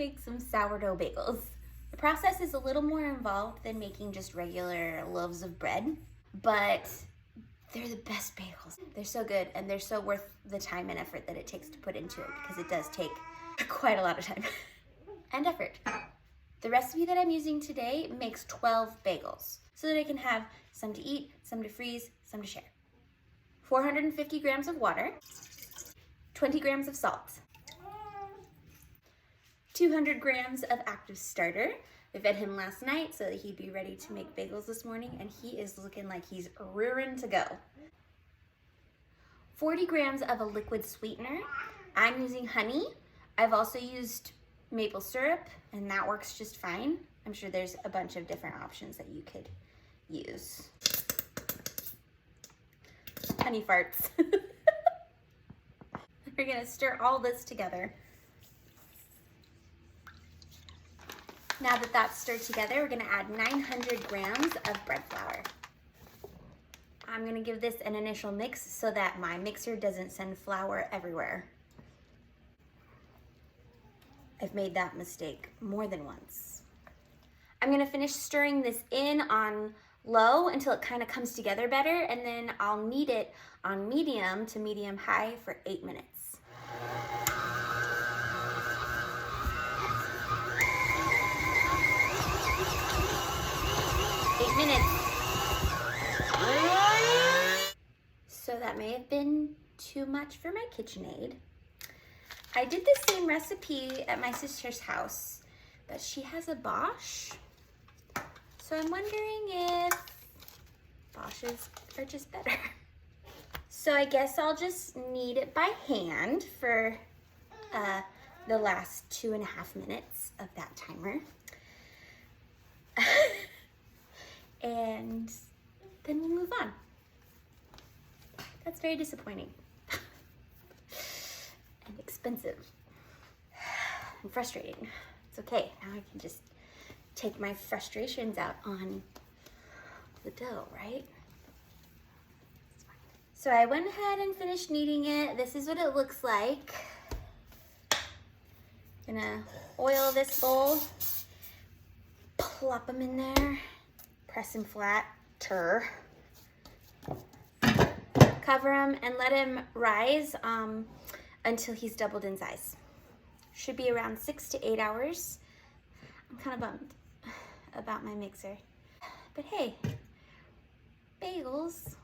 make some sourdough bagels. The process is a little more involved than making just regular loaves of bread, but they're the best bagels. They're so good, and they're so worth the time and effort that it takes to put into it, because it does take quite a lot of time and effort. The recipe that I'm using today makes 12 bagels so that I can have some to eat, some to freeze, some to share. 450 grams of water, 20 grams of salt, 200 grams of active starter. I fed him last night so that he'd be ready to make bagels this morning, and he is looking like he's rearing to go. 40 grams of a liquid sweetener. I'm using honey. I've also used maple syrup, and that works just fine. I'm sure there's a bunch of different options that you could use. Honey farts. We're gonna stir all this together. Now that that's stirred together, we're gonna add 900 grams of bread flour. I'm gonna give this an initial mix so that my mixer doesn't send flour everywhere. I've made that mistake more than once. I'm gonna finish stirring this in on low until it kind of comes together better, and then I'll knead it on medium to medium high for 8 minutes. 8 minutes. So that may have been too much for my KitchenAid. I did the same recipe at my sister's house, but she has a Bosch. So I'm wondering if Bosches are just better. So I guess I'll just knead it by hand for the last 2.5 minutes of that timer. And then we'll move on. That's very disappointing. And expensive. And frustrating. It's okay, now I can just take my frustrations out on the dough, right? So I went ahead and finished kneading it. This is what it looks like. Gonna oil this bowl, plop them in there, press them flat, cover him and let him rise until he's doubled in size. Should be around 6 to 8 hours. I'm kind of bummed about my mixer, but hey, bagels.